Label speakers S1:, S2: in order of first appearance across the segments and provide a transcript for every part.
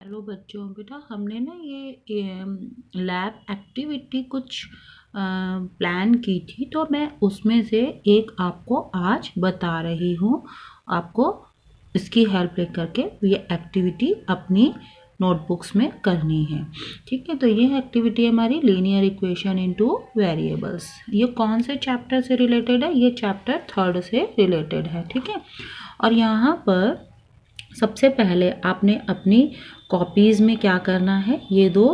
S1: Hello बच्चों, बेटा हमने ना ये लैब एक्टिविटी कुछ प्लान की थी, तो मैं उसमें से एक आपको आज बता रही हूँ। आपको इसकी हेल्प लेकर के ये एक्टिविटी अपनी नोटबुक्स में करनी है। ठीक है, तो ये एक्टिविटी हमारी लीनियर इक्वेशन इनटू वेरिएबल्स। ये कौन से चैप्टर से रिलेटेड है? ये चैप्टर 3 से रिलेटेड है। ठीक है, और यहाँ पर सबसे पहले आपने अपनी कॉपीज़ में क्या करना है, ये दो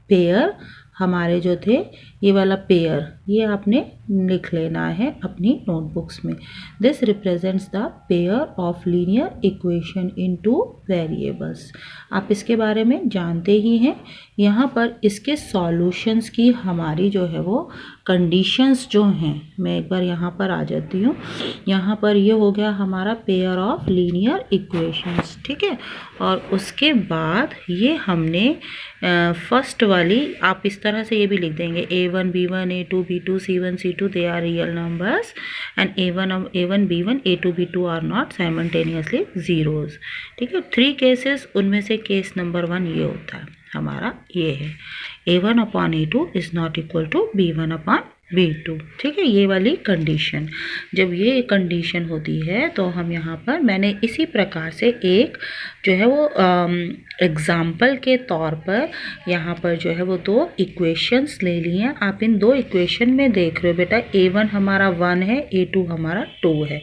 S1: पेयर हमारे जो थे, ये वाला पेयर ये आपने लिख लेना है अपनी नोटबुक्स में। This represents the pair of linear equation into variables. आप इसके बारे में जानते ही हैं। यहाँ पर इसके सॉल्यूशंस की हमारी जो है वो कंडीशंस जो हैं, मैं एक बार यहाँ पर आ जाती हूँ। यहाँ पर ये हो गया हमारा पेयर ऑफ लीनियर इक्वेशंस। ठीक है, और उसके बाद ये हमने फर्स्ट वाली, आप इस तरह से ये भी लिख देंगे a1 b1 a2 b2 c1 c2 they are real numbers and a1 b1 a2 b2 are not simultaneously zeros. ठीक है, 3 केसेस, उनमें से केस नंबर 1 ये होता है हमारा, ये है a1 upon a2 is not equal to b1 upon b2। ठीक है, ये वाली कंडीशन, जब ये कंडीशन होती है तो हम यहाँ पर, मैंने इसी प्रकार से एक जो है वो एग्जाम्पल के तौर पर यहाँ पर जो है वो 2 इक्वेशंस ले ली हैं। आप इन 2 इक्वेशन में देख रहे हो बेटा, a1 हमारा 1 है, a2 हमारा 2 है,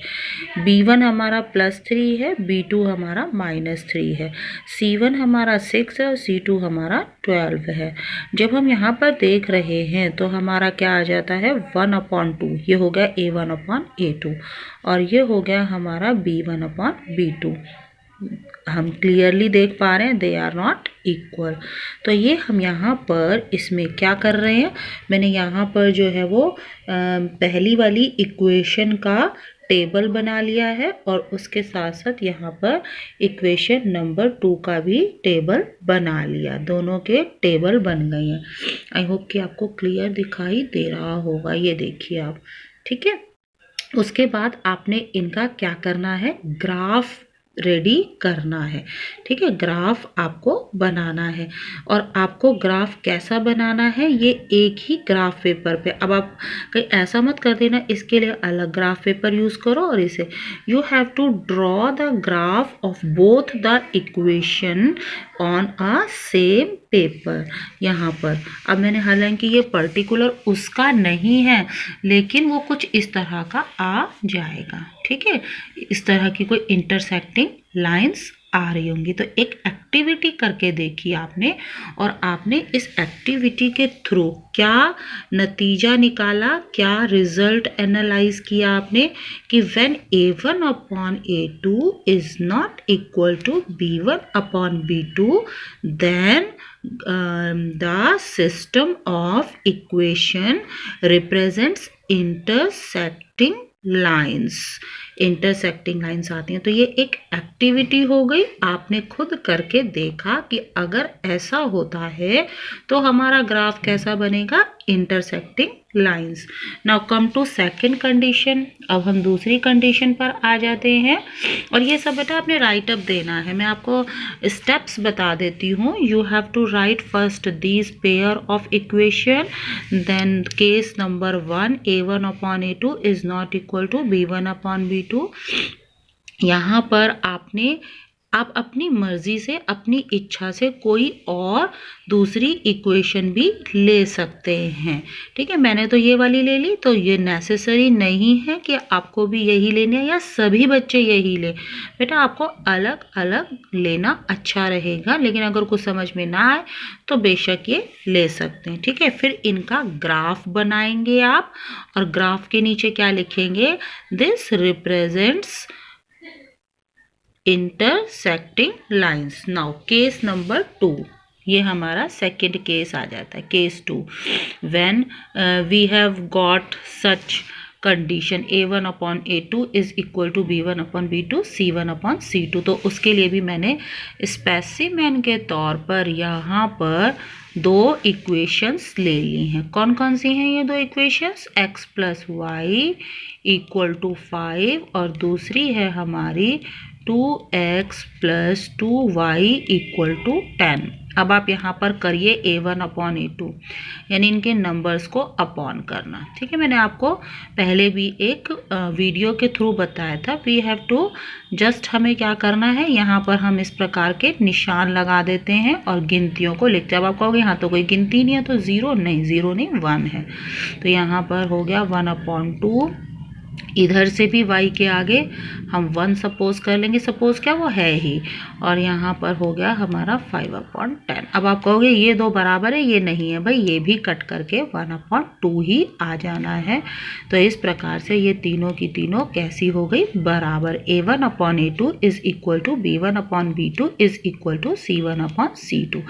S1: b1 हमारा +3 है, b2 हमारा -3 है, c1 हमारा 6 है और c2 हमारा 12 है। जब हम यहाँ पर देख रहे हैं तो हमारा क्या आ जाता है, 1/2, ये हो गया a1 अपॉन a2, और ये हो गया हमारा b1 अपॉन b2। हम क्लियरली देख पा रहे हैं दे आर नॉट इक्वल। तो ये हम यहाँ पर इसमें क्या कर रहे हैं, मैंने यहाँ पर जो है वो पहली वाली इक्वेशन का टेबल बना लिया है, और उसके साथ साथ यहाँ पर इक्वेशन नंबर 2 का भी टेबल बना लिया। दोनों के टेबल बन गए हैं। आई होप कि आपको क्लियर दिखाई दे रहा होगा, ये देखिए आप। ठीक है, उसके बाद आपने इनका क्या करना है, ग्राफ रेडी करना है। ठीक है, ग्राफ आपको बनाना है, और आपको ग्राफ कैसा बनाना है, ये एक ही ग्राफ पेपर पे। अब आप कहीं ऐसा मत कर देना, इसके लिए अलग ग्राफ पेपर यूज करो, और इसे you have to draw the graph of both the equation on a same paper. यहाँ पर अब मैंने, हालांकि ये पर्टिकुलर उसका नहीं है, लेकिन वो कुछ इस तरह का आ जाएगा। ठीक है, इस तरह की कोई इंटरसेक्टिंग लाइंस आ रही होंगी। तो एक एक्टिविटी करके देखी आपने, और आपने इस एक्टिविटी के थ्रू क्या नतीजा निकाला, क्या रिजल्ट एनालाइज किया आपने, कि when a1 upon a2 is not equal to b1 upon b2 then the system of equation represents intersecting lines. Intersecting lines आती हैं। तो ये एक एक्टिविटी हो गई, आपने खुद करके देखा कि अगर ऐसा होता है तो हमारा ग्राफ कैसा बनेगा, intersecting lines. Now come to second condition. अब हम दूसरी कंडीशन पर आ जाते हैं, और ये सब बेटा आपने राइट अप देना है। मैं आपको स्टेप्स बता देती हूँ। You have to write first these pair of equation, then case number 1 a1 upon a2 is not equal to b1 upon b2। यहाँ पर आप अपनी मर्जी से, अपनी इच्छा से कोई और दूसरी इक्वेशन भी ले सकते हैं। ठीक है, मैंने तो ये वाली ले ली, तो ये नेसेसरी नहीं है कि आपको भी यही लेनी है या सभी बच्चे यही ले। बेटा आपको अलग अलग लेना अच्छा रहेगा, लेकिन अगर कुछ समझ में ना आए तो बेशक ये ले सकते हैं। ठीक है, फिर इनका ग्राफ बनाएंगे आप, और ग्राफ के नीचे क्या लिखेंगे, this represents intersecting lines. Now case number 2, ये हमारा सेकेंड केस आ जाता है, case 2। When we have got such condition a1 upon a2 is equal to b1 upon b2 c1 upon c2, तो उसके लिए भी मैंने स्पेसिमेन के तौर पर यहाँ पर 2 इक्वेशंस ले ली हैं। कौन कौन सी हैं ये 2 इक्वेशंस, x + y = 5, और दूसरी है हमारी 2x plus 2y equal to 10। अब आप यहाँ पर करिए a1/a2, यानी इनके नंबर्स को अपॉन करना। ठीक है, मैंने आपको पहले भी एक वीडियो के थ्रू बताया था। वी हैव टू जस्ट हमें क्या करना है, यहाँ पर हम इस प्रकार के निशान लगा देते हैं और गिनतियों को लिखते हैं। अब आप कहोगे यहाँ तो कोई गिनती नहीं है, तो ज़ीरो नहीं 1 है। तो यहाँ पर हो गया 1/2। इधर से भी y के आगे हम 1 सपोज कर लेंगे, सपोज क्या वो है ही, और यहाँ पर हो गया हमारा 5/10। अब आप कहोगे ये दो बराबर है, ये नहीं है भाई, ये भी कट करके 1/2 ही आ जाना है। तो इस प्रकार से ये तीनों की तीनों कैसी हो गई, बराबर। a1/a2 is equal to b1/b2 is equal to c1/c2।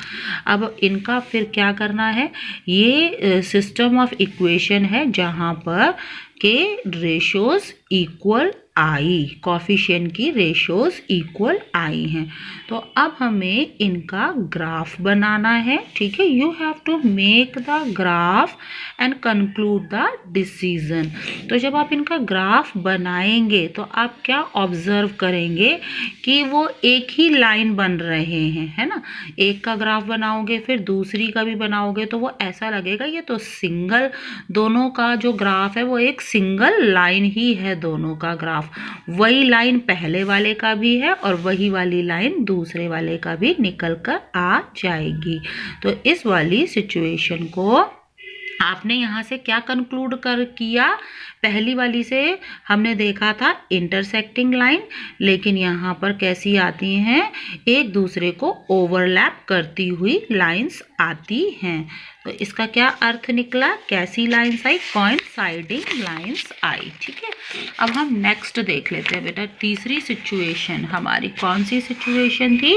S1: अब इनका फिर क्या करना है, ये सिस्टम ऑफ इक्वेशन है जहाँ पर के रेशोज इक्वल आई, कॉफिशिएंट की रेशोज इक्वल आई हैं। तो अब हमें इनका ग्राफ बनाना है। ठीक है, you have to make the graph and conclude the decision. तो जब आप इनका ग्राफ बनाएंगे तो आप क्या ऑब्जर्व करेंगे कि वो एक ही लाइन बन रहे हैं, है ना। एक का ग्राफ बनाओगे फिर दूसरी का भी बनाओगे तो वो ऐसा लगेगा ये तो सिंगल, दोनों का जो ग्राफ है वो एक सिंगल लाइन ही है, दोनों का ग्राफ। वही लाइन पहले वाले का भी है और वही वाली लाइन दूसरे वाले का भी निकल कर आ जाएगी। तो इस वाली सिचुएशन को आपने यहाँ से क्या कंक्लूड कर किया, पहली वाली से हमने देखा था इंटरसेक्टिंग लाइन, लेकिन यहाँ पर कैसी आती हैं, एक दूसरे को ओवरलैप करती हुई लाइंस आती हैं। तो इसका क्या अर्थ निकला, कैसी लाइंस आई, कोइंसाइडिंग लाइंस आई। ठीक है, अब हम नेक्स्ट देख लेते हैं बेटा। तीसरी सिचुएशन हमारी कौन सी सिचुएशन थी,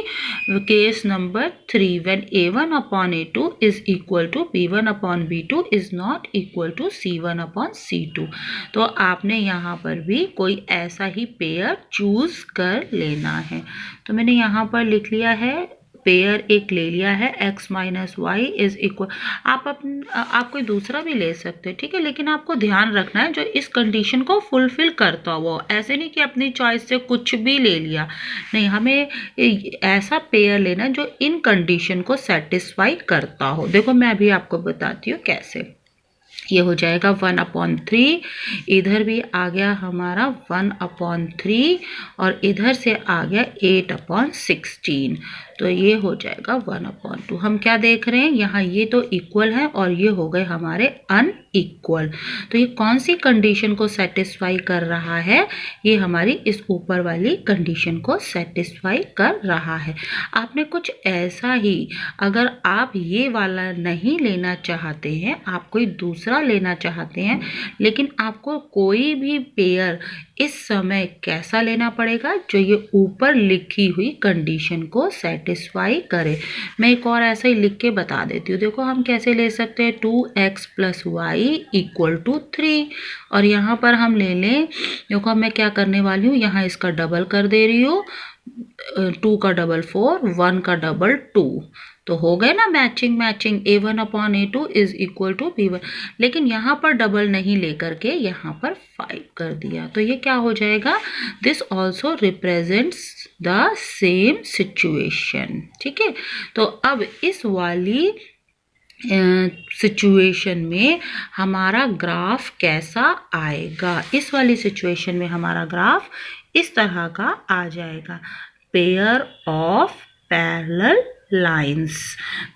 S1: case number 3, when a1/a2 is equal to b1/b2 is not equal to c1/c2। तो आपने यहाँ पर भी कोई ऐसा ही पेयर चूज कर लेना है। तो मैंने यहाँ पर लिख लिया है, पेयर एक ले लिया है, x minus Y is equal, आप कोई दूसरा भी ले सकते हैं। ठीक है, लेकिन आपको ध्यान रखना है जो इस कंडीशन को फुलफिल करता हो, ऐसे नहीं कि अपनी चॉइस से कुछ भी ले लिया, नहीं, हमें ऐसा पेयर लेना जो इन कंडीशन को सेटिस्फाई करता हो। देखो मैं अभी आपको बताती हूँ कैसे। ये हो जाएगा 1/3, इधर भी आ गया हमारा 1/3 और इधर से आ गया 8/16। तो ये हो जाएगा 1/2। हम क्या देख रहे हैं यहाँ, ये तो इक्वल है और ये हो गए हमारे अनइक्वल। तो ये कौन सी कंडीशन को सेटिस्फाई कर रहा है, ये हमारी इस ऊपर वाली कंडीशन को सेटिस्फाई कर रहा है। आपने कुछ ऐसा ही, अगर आप ये वाला नहीं लेना चाहते हैं, आप कोई दूसरा लेना चाहते हैं, लेकिन आपको कोई भी पेयर इस समय कैसा लेना पड़ेगा, जो ये ऊपर लिखी हुई कंडीशन को सेटिस्फाई करे। मैं एक और ऐसा ही लिख के बता देती हूँ। देखो हम कैसे ले सकते हैं, 2x plus Y equal to 3, और यहाँ पर हम ले लें, देखो अब मैं क्या करने वाली हूँ, यहाँ इसका डबल कर दे रही हूँ, 2 का डबल 4, 1 का डबल 2, तो हो गए ना matching. a1/a2 is equal to b1, लेकिन यहाँ पर डबल नहीं लेकर के यहाँ पर 5 कर दिया, तो ये क्या हो जाएगा, this also represents the same situation. ठीक है, तो अब इस वाली सिचुएशन में हमारा ग्राफ कैसा आएगा, इस वाली सिचुएशन में हमारा ग्राफ इस तरह का आ जाएगा, पेयर ऑफ पैरेलल लाइंस।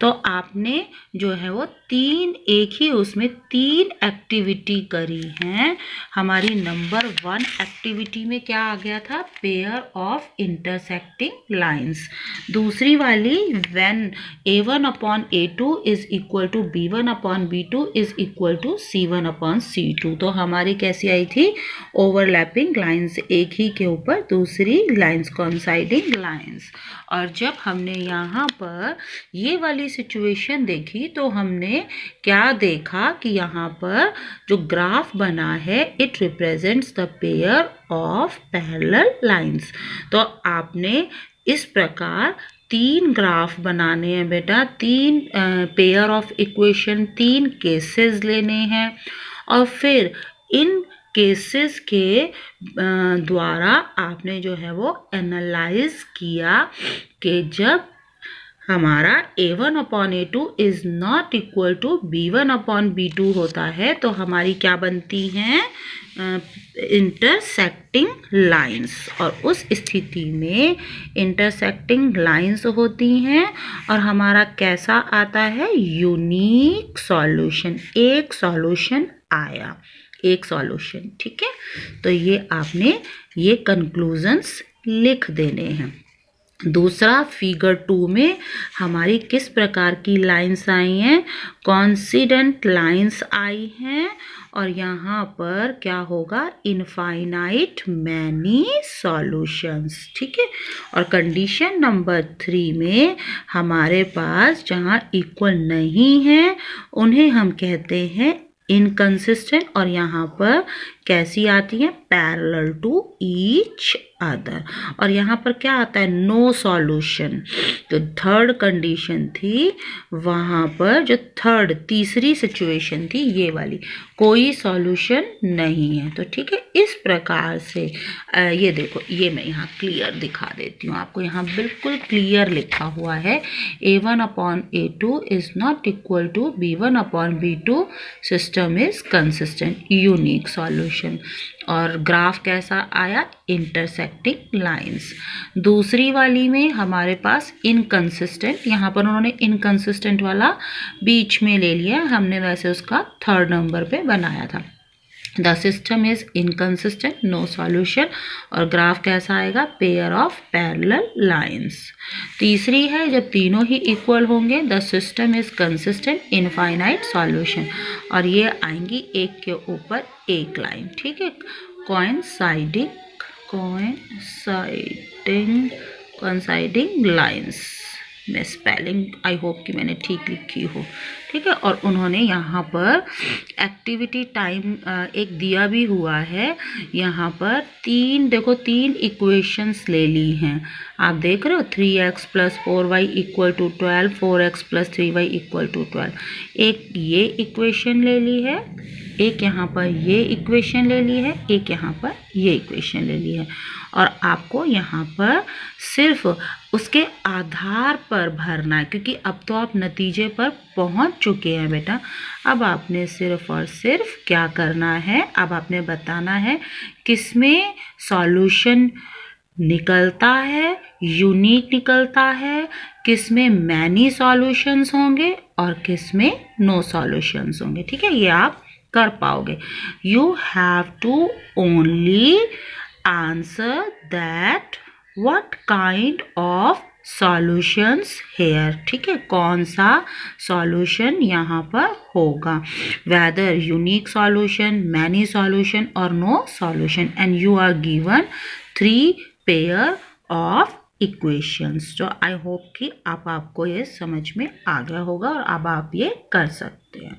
S1: तो आपने जो है वो एक ही उसमें 3 एक्टिविटी करी हैं। हमारी नंबर 1 एक्टिविटी में क्या आ गया था, पेयर ऑफ इंटरसेक्टिंग लाइंस। दूसरी वाली when a1/a2 is equal to b1/b2 is equal to c1/c2। तो हमारी कैसी आई थी, ओवरलैपिंग लाइंस, एक ही के ऊपर दूसरी लाइंस, कोइंसाइडिंग लाइंस। और जब हमने यहाँ पर ये वाली सिचुएशन देखी तो हमने क्या देखा कि यहाँ पर जो ग्राफ बना है, it represents the pair of parallel lines. तो आपने इस प्रकार 3 ग्राफ बनाने हैं बेटा, 3 पेयर ऑफ इक्वेशन, 3 केसेस लेने हैं, और फिर इन केसेस के द्वारा आपने जो है वो एनालाइज किया कि जब हमारा A1/A2 is not equal to B1/B2 होता है तो हमारी क्या बनती हैं इंटरसेक्टिंग लाइंस, और उस स्थिति में इंटरसेक्टिंग लाइंस होती हैं और हमारा कैसा आता है यूनिक सॉल्यूशन, एक सॉल्यूशन आया, एक सॉल्यूशन। ठीक है, तो ये आपने ये कंक्लूजन्स लिख देने हैं। दूसरा फिगर 2 में हमारी किस प्रकार की लाइंस आई हैं, कॉन्सिडेंट लाइंस आई हैं, और यहाँ पर क्या होगा इनफाइनाइट मैनी सॉल्यूशंस। ठीक है, और कंडीशन नंबर 3 में हमारे पास जहाँ इक्वल नहीं है उन्हें हम कहते हैं इनकंसिस्टेंट, और यहाँ पर कैसी आती है पैरेलल टू ईच अदर, और यहाँ पर क्या आता है नो सॉल्यूशन। जो थर्ड कंडीशन थी वहाँ पर जो तीसरी सिचुएशन थी ये वाली, कोई सॉल्यूशन नहीं है। तो ठीक है, इस प्रकार से ये देखो, ये मैं यहाँ क्लियर दिखा देती हूँ आपको, यहाँ बिल्कुल क्लियर लिखा हुआ है A1/A2 is not equal to B1/B2, system is consistent, unique solution, और ग्राफ कैसा आया इंटरसेक्टिंग लाइंस। दूसरी वाली में हमारे पास इनकंसिस्टेंट, यहाँ पर उन्होंने इनकंसिस्टेंट वाला बीच में ले लिया, हमने वैसे उसका थर्ड नंबर पे बनाया था। The system is inconsistent, no solution, और ग्राफ कैसा आएगा पेयर ऑफ पैरेलल लाइंस। तीसरी है जब तीनों ही इक्वल होंगे the system is consistent, infinite solution, और ये आएंगी एक के ऊपर एक लाइन। ठीक है, कोइंसाइडिंग लाइंस में स्पेलिंग आई होप कि मैंने ठीक लिखी हो। ठीक है, और उन्होंने यहाँ पर एक्टिविटी टाइम एक दिया भी हुआ है, यहाँ पर तीन इक्वेशंस ले ली हैं, आप देख रहे हो 3x + 4y = 12, 4x + 3y = 12। एक ये इक्वेशन ले ली है, एक यहाँ पर ये इक्वेशन ले ली है, एक यहाँ पर ये इक्वेशन ले ली है, और आपको यहाँ पर सिर्फ उसके आधार पर भरना है, क्योंकि अब तो आप नतीजे पर पहुँच चुके हैं बेटा। अब आपने सिर्फ और सिर्फ क्या करना है, अब आपने बताना है किसमें सॉल्यूशन निकलता है, यूनिक निकलता है, किसमें मैनी सॉल्यूशंस होंगे और किसमें नो सॉल्यूशंस होंगे। ठीक है, ये आप कर पाओगे। You have to only answer that what kind of solutions here. ठीक है, कौन सा सॉल्यूशन यहाँ पर होगा, whether unique solution, many solution और no solution, and you are given 3 pair of equations. जो आई होप कि आपको ये समझ में आ गया होगा और अब आप ये कर सकते हैं।